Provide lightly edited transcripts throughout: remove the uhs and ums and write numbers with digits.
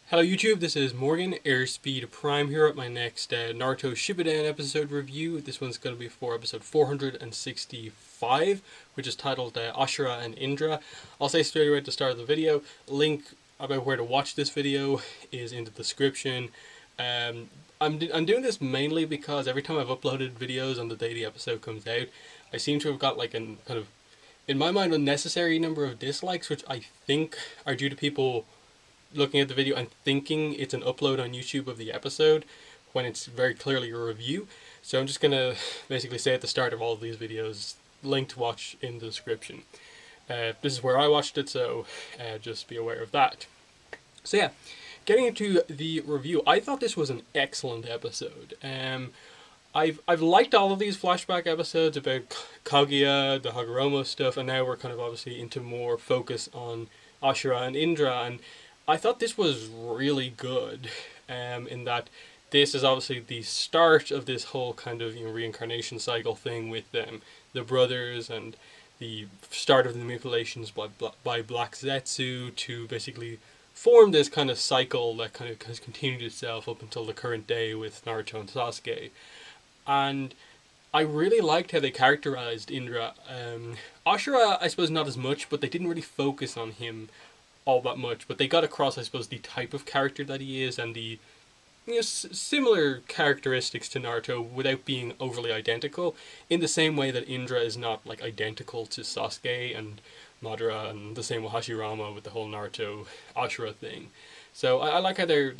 Hello YouTube, this is Morgan, Airspeed Prime here at my next Naruto Shippuden episode review. This one's going to be for episode 465, which is titled Ashura and Indra. I'll say straight away at the start of the video, link about where to watch this video is in the description. I'm doing this mainly because every time I've uploaded videos on the day the episode comes out, I seem to have got like an kind of, in my mind, unnecessary number of dislikes, which I think are due to people looking at the video and thinking it's an upload on YouTube of the episode when it's very clearly a review. So I'm just going to basically say at the start of all of these videos, link to watch in the description. This is where I watched it, so just be aware of that. So yeah, getting into the review, I thought this was an excellent episode. I've liked all of these flashback episodes about Kaguya, the Hagoromo stuff, and now we're kind of obviously into more focus on Ashura and Indra, and I thought this was really good, in that this is obviously the start of this whole kind of reincarnation cycle thing with the brothers, and the start of the manipulations by Black Zetsu to basically form this kind of cycle that kind of has continued itself up until the current day with Naruto and Sasuke. And I really liked how they characterized Indra. Ashura, I suppose not as much, but they didn't really focus on him all that much, but they got across, I suppose, the type of character that he is and the similar characteristics to Naruto without being overly identical, in the same way that Indra is not like identical to Sasuke and Madara, and the same with Hashirama with the whole Naruto Ashura thing. So I like how they're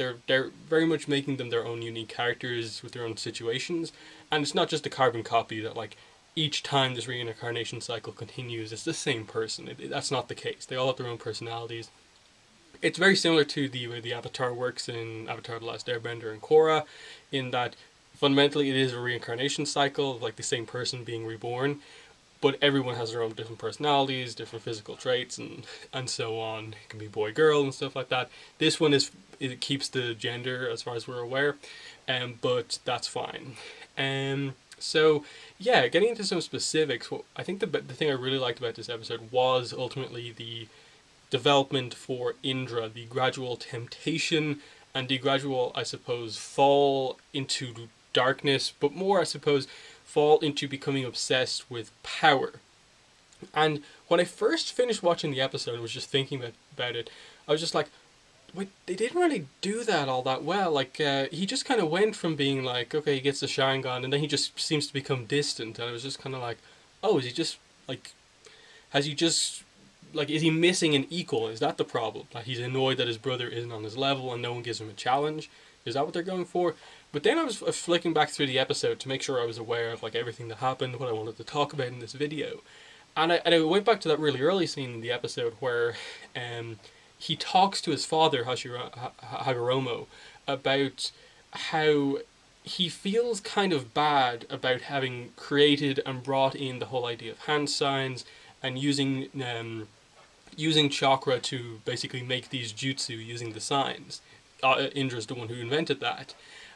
very much making them their own unique characters with their own situations, and it's not just a carbon copy that like each time this reincarnation cycle continues, it's the same person. That's not the case. They all have their own personalities. It's very similar to the way the Avatar works in Avatar: The Last Airbender and Korra, in that fundamentally it is a reincarnation cycle of like the same person being reborn, but everyone has their own different personalities, different physical traits, and so on. It can be boy girl and stuff like that. This one it keeps the gender as far as we're aware, but that's fine. So yeah, getting into some specifics, well, I think the thing I really liked about this episode was ultimately the development for Indra, the gradual temptation and the gradual, I suppose, fall into darkness, but more, I suppose, fall into becoming obsessed with power. And when I first finished watching the episode and was just thinking about it, I was just like, wait, they didn't really do that all that well. Like, he just kind of went from being like, okay, he gets the Sharingan, and then he just seems to become distant, and I was just kind of like, oh, is he just, like, has he just, like, is he missing an equal? Is that the problem? Like, he's annoyed that his brother isn't on his level and no one gives him a challenge? Is that what they're going for? But then I was flicking back through the episode to make sure I was aware of, like, everything that happened, what I wanted to talk about in this video. And I went back to that really early scene in the episode where, he talks to his father, Hagoromo, about how he feels kind of bad about having created and brought in the whole idea of hand signs and using chakra to basically make these jutsu using the signs. Indra's the one who invented that.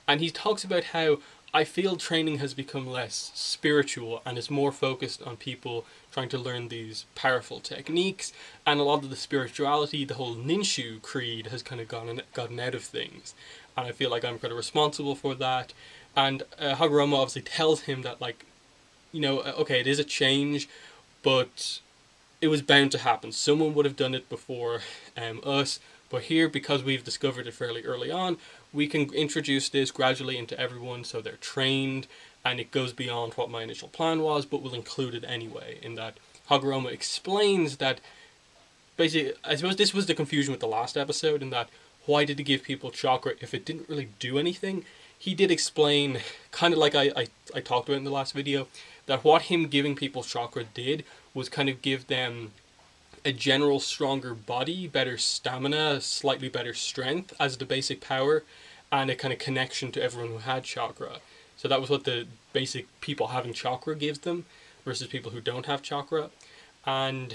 And he talks about how I feel training has become less spiritual and is more focused on people trying to learn these powerful techniques, and a lot of the spirituality, the whole ninshu creed, has kind of gotten out of things, and I feel like I'm kind of responsible for that. And Hagoromo obviously tells him that, like, okay, it is a change, but it was bound to happen. Someone would have done it before us, but here, because we've discovered it fairly early on, we can introduce this gradually into everyone so they're trained, and it goes beyond what my initial plan was, but we'll include it anyway, in that Hagoromo explains that, basically, I suppose this was the confusion with the last episode, in that, why did he give people chakra if it didn't really do anything? He did explain, kind of like I talked about in the last video, that what him giving people chakra did was kind of give them a general stronger body, better stamina, slightly better strength as the basic power, and a kind of connection to everyone who had chakra. So that was what the basic people having chakra gives them, versus people who don't have chakra. And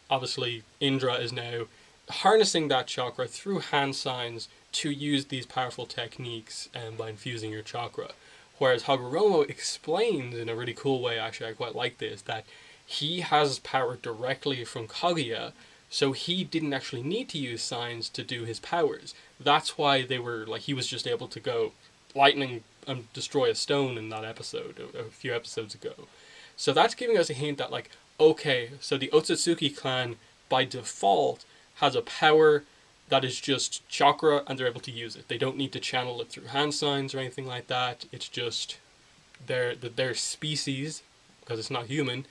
obviously Indra is now harnessing that chakra through hand signs to use these powerful techniques by infusing your chakra. Whereas Hagoromo explains in a really cool way, actually I quite like this, that he has power directly from Kaguya So he didn't actually need to use signs to do his powers. That's why they were like, he was just able to go lightning and destroy a stone in that episode a few episodes ago. So that's giving us a hint that, like, okay, so the Otsutsuki clan by default has a power that is just chakra, and they're able to use it. They don't need to channel it through hand signs or anything like that. It's just their species, because it's not human,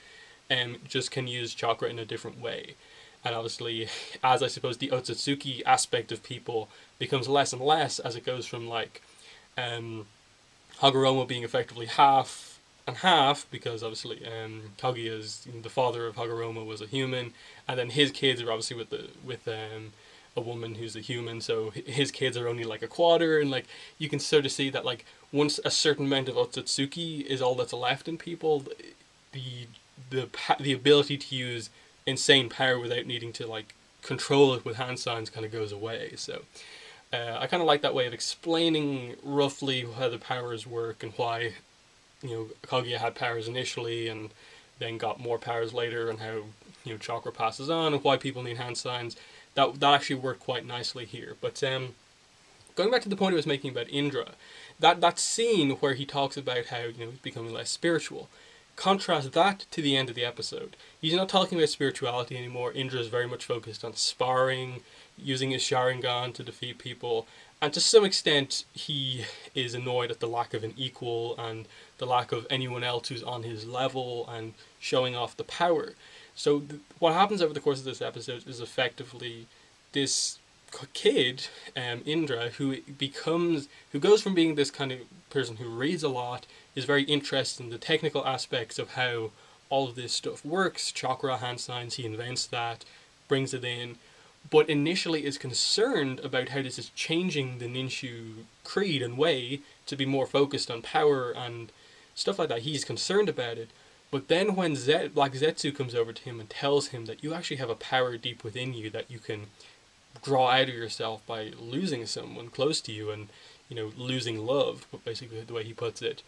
just can use chakra in a different way. And obviously, as I suppose the Otsutsuki aspect of people becomes less and less as it goes from, like, Hagoromo being effectively half and half, because obviously Kaguya is the father of Hagoromo, was a human, and then his kids are obviously with a woman who's a human, so his kids are only like a quarter, and like you can sort of see that, like, once a certain amount of Otsutsuki is all that's left in people, the the ability to use insane power without needing to, like, control it with hand signs kind of goes away. So I kind of like that way of explaining roughly how the powers work and why, Kaguya had powers initially and then got more powers later, and how, chakra passes on, and why people need hand signs. That actually worked quite nicely here. But going back to the point I was making about Indra, that scene where he talks about how, he's becoming less spiritual. Contrast that to the end of the episode. He's not talking about spirituality anymore. Indra is very much focused on sparring, using his Sharingan to defeat people, and to some extent he is annoyed at the lack of an equal and the lack of anyone else who's on his level and showing off the power. So what happens over the course of this episode is effectively this kid, Indra, who goes from being this kind of person who reads a lot, is very interested in the technical aspects of how all of this stuff works, chakra, hand signs, he invents that, brings it in, but initially is concerned about how this is changing the ninshu creed and way to be more focused on power and stuff like that. He's concerned about it. But then when Black Zetsu comes over to him and tells him that you actually have a power deep within you that you can draw out of yourself by losing someone close to you and, losing love, basically the way he puts it,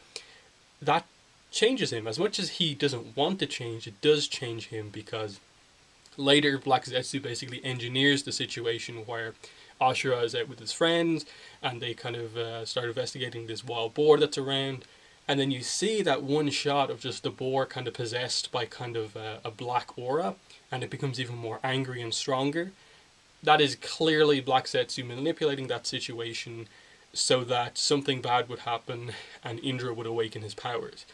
that changes him. As much as he doesn't want to change, it does change him, because later Black Zetsu basically engineers the situation where Ashura is out with his friends and they kind of start investigating this wild boar that's around. And then you see that one shot of just the boar kind of possessed by kind of a black aura, and it becomes even more angry and stronger. That is clearly Black Zetsu manipulating that situation so that something bad would happen and Indra would awaken his powers.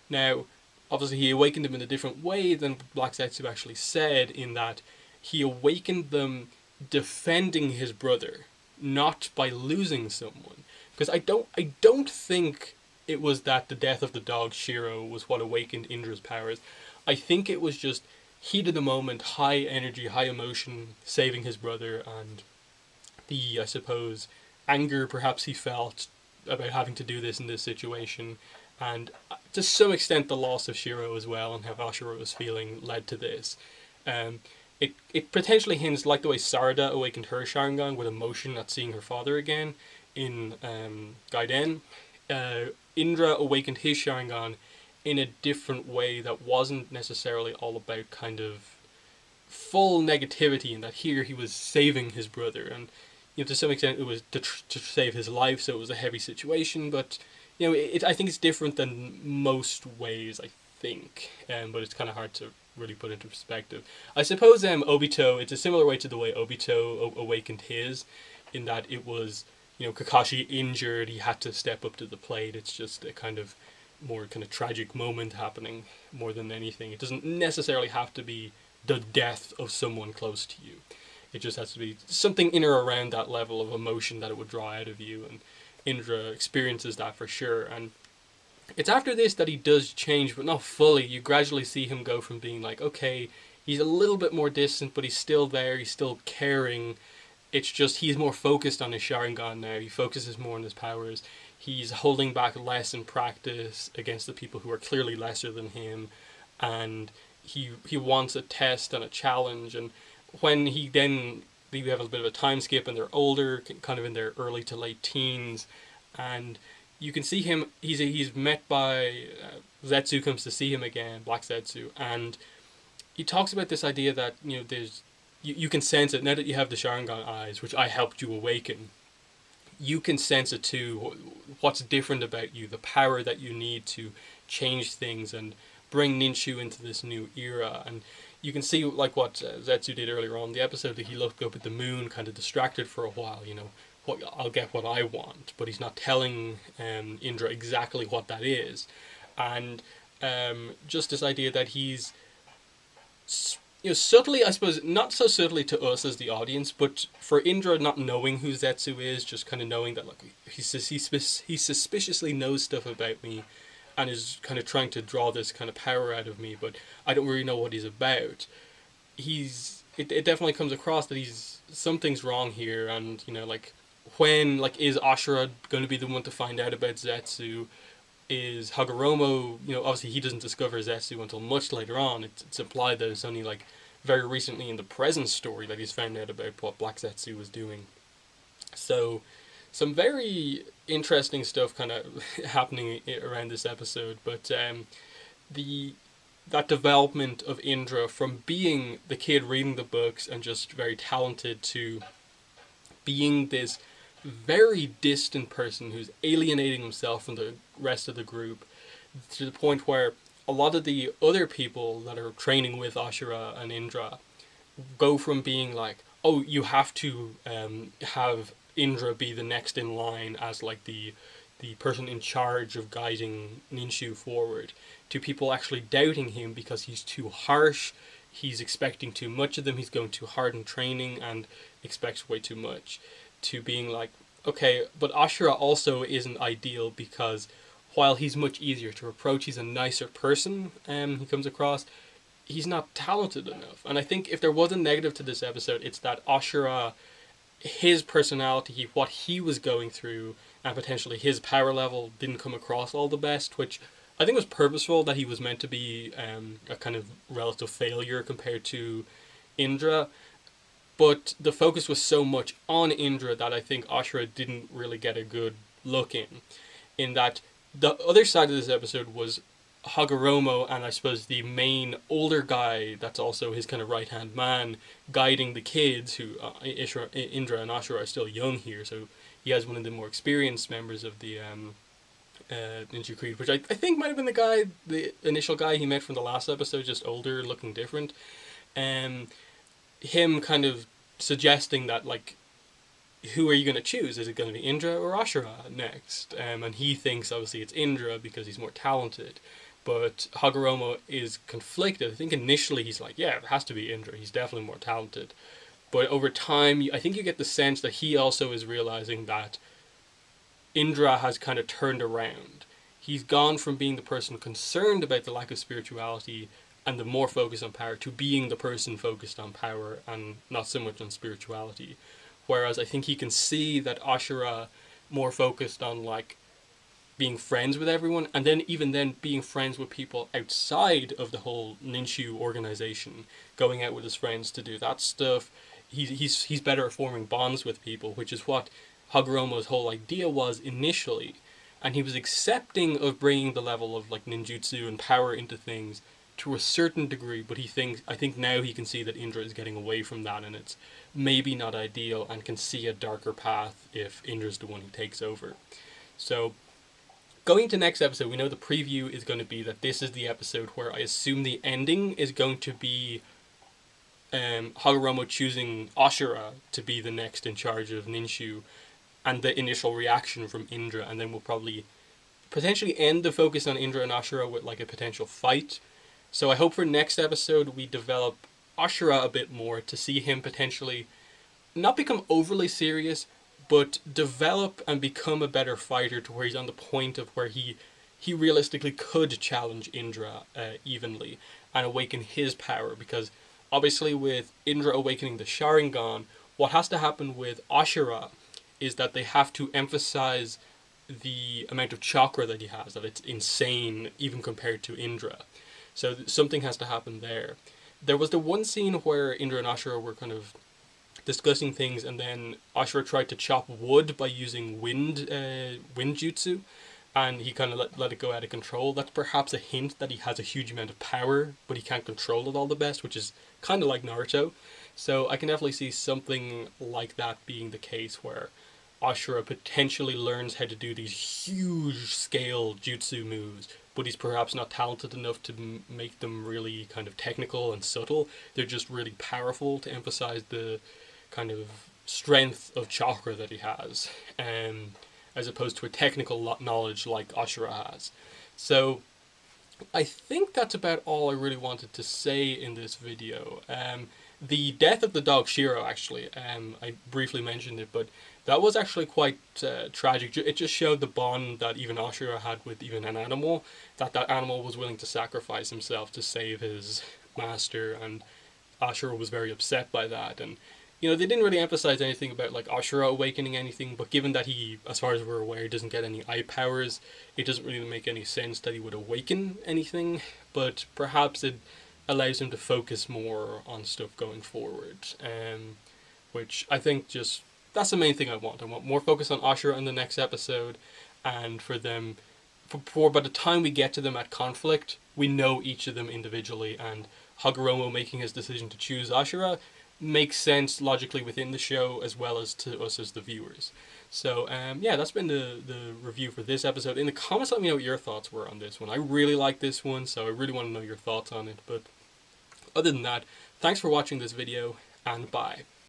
Now, obviously he awakened them in a different way than Black Zetsu actually said, in that he awakened them defending his brother, not by losing someone. Because I don't think it was that the death of the dog Shiro was what awakened Indra's powers. I think it was just heat of the moment, high energy, high emotion, saving his brother, and the, I suppose, anger perhaps he felt about having to do this in this situation, and to some extent the loss of Shiro as well, and how Ashura was feeling led to this. It potentially hints, like the way Sarada awakened her Sharingan with emotion at seeing her father again in Gaiden. Indra awakened his Sharingan in a different way that wasn't necessarily all about kind of full negativity, in that here he was saving his brother, and to some extent it was to save his life, so it was a heavy situation, but I think it's different than most ways, I think, but it's kind of hard to really put into perspective. I suppose Obito, it's a similar way to the way Obito awakened his, in that it was, Kakashi injured, he had to step up to the plate. It's just a kind of more kind of tragic moment happening more than anything. It doesn't necessarily have to be the death of someone close to you. It just has to be something in or around that level of emotion that it would draw out of you, and Indra experiences that for sure. And it's after this that he does change, but not fully. You gradually see him go from being like, okay, he's a little bit more distant, but he's still there, he's still caring. It's just he's more focused on his Sharingan now. He focuses more on his powers. He's holding back less in practice against the people who are clearly lesser than him, and he wants a test and a challenge. And when we have a bit of a time skip, and they're older, kind of in their early to late teens, and you can see him. He's met by Zetsu comes to see him again, Black Zetsu, and he talks about this idea that you can sense it now that you have the Sharingan eyes, which I helped you awaken. You can sense it too. What's different about you, the power that you need to change things and bring Ninshu into this new era. And you can see, like what Zetsu did earlier on in the episode, that he looked up at the moon, kind of distracted for a while. I'll get what I want, but he's not telling Indra exactly what that is. And just this idea that he's subtly, I suppose, not so subtly to us as the audience, but for Indra not knowing who Zetsu is, just kind of knowing that like he suspiciously knows stuff about me, and is kind of trying to draw this kind of power out of me, but I don't really know what he's about. It definitely comes across that something's wrong here, and is Ashura going to be the one to find out about Zetsu? Is Hagoromo, obviously he doesn't discover Zetsu until much later on. It's implied that it's only like very recently in the present story that he's found out about what Black Zetsu was doing. So some very interesting stuff kind of happening around this episode, but that development of Indra from being the kid reading the books and just very talented to being this very distant person who's alienating himself from the rest of the group, to the point where a lot of the other people that are training with Ashura and Indra go from being like, oh, you have to have Indra be the next in line as like the person in charge of guiding Ninshu forward, to people actually doubting him because he's too harsh, he's expecting too much of them, he's going too hard in training and expects way too much, to being like, okay, but Ashura also isn't ideal because while he's much easier to approach, he's a nicer person, he comes across, he's not talented enough. And I think if there was a negative to this episode, it's that Ashura, his personality, what he was going through, and potentially his power level didn't come across all the best, which I think was purposeful, that he was meant to be a kind of relative failure compared to Indra. But the focus was so much on Indra that I think Ashura didn't really get a good look in that the other side of this episode was Hagoromo, and I suppose the main older guy that's also his kind of right-hand man, guiding the kids, who Indra and Ashura are still young here, so he has one of the more experienced members of the Ninja Creed, which I think might have been the initial guy he met from the last episode, just older, looking different. Him kind of suggesting that, like, who are you going to choose? Is it going to be Indra or Ashura next? And he thinks, obviously, it's Indra because he's more talented. But Hagoromo is conflicted. I think initially he's like, yeah, it has to be Indra. He's definitely more talented. But over time, I think you get the sense that he also is realizing that Indra has kind of turned around. He's gone from being the person concerned about the lack of spirituality and the more focus on power to being the person focused on power and not so much on spirituality. Whereas I think he can see that Ashura more focused on like being friends with everyone, and then even then being friends with people outside of the whole Ninshu organization, going out with his friends to do that stuff. He's better at forming bonds with people, which is what Hagoromo's whole idea was initially, and he was accepting of bringing the level of like ninjutsu and power into things to a certain degree, but I think now he can see that Indra is getting away from that, and it's maybe not ideal, and can see a darker path if Indra's the one who takes over. So, going into next episode, we know the preview is going to be that this is the episode where I assume the ending is going to be Hagoromo choosing Ashura to be the next in charge of Ninshu, and the initial reaction from Indra, and then we'll probably potentially end the focus on Indra and Ashura with like a potential fight. So I hope for next episode we develop Ashura a bit more, to see him potentially not become overly serious, but develop and become a better fighter to where he's on the point of where he realistically could challenge Indra evenly and awaken his power. Because obviously with Indra awakening the Sharingan, what has to happen with Ashura is that they have to emphasize the amount of chakra that he has, that it's insane even compared to Indra. So something has to happen there. There was the one scene where Indra and Ashura were kind of discussing things, and then Ashura tried to chop wood by using wind jutsu, and he kind of let it go out of control. That's perhaps a hint that he has a huge amount of power, but he can't control it all the best, which is kind of like Naruto. So I can definitely see something like that being the case, where Ashura potentially learns how to do these huge scale jutsu moves, but he's perhaps not talented enough to make them really kind of technical and subtle. They're just really powerful to emphasize the kind of strength of chakra that he has, as opposed to a technical knowledge like Ashura has. So I think that's about all I really wanted to say in this video. The death of the dog Shiro, actually, I briefly mentioned it, but that was actually quite tragic. It just showed the bond that even Ashura had with even an animal, that animal was willing to sacrifice himself to save his master, and Ashura was very upset by that. And they didn't really emphasize anything about like Ashura awakening anything, but given that he, as far as we're aware, doesn't get any eye powers, it doesn't really make any sense that he would awaken anything. But perhaps it allows him to focus more on stuff going forward, which I think that's the main thing I want. I want more focus on Ashura in the next episode, and for them, for by the time we get to them at conflict, we know each of them individually, and Hagoromo making his decision to choose Ashura makes sense logically within the show as well as to us as the viewers. So yeah, that's been the review for this episode. In the comments, let me know what your thoughts were on this one. I really like this one, so I really want to know your thoughts on it. But other than that, thanks for watching this video, and bye.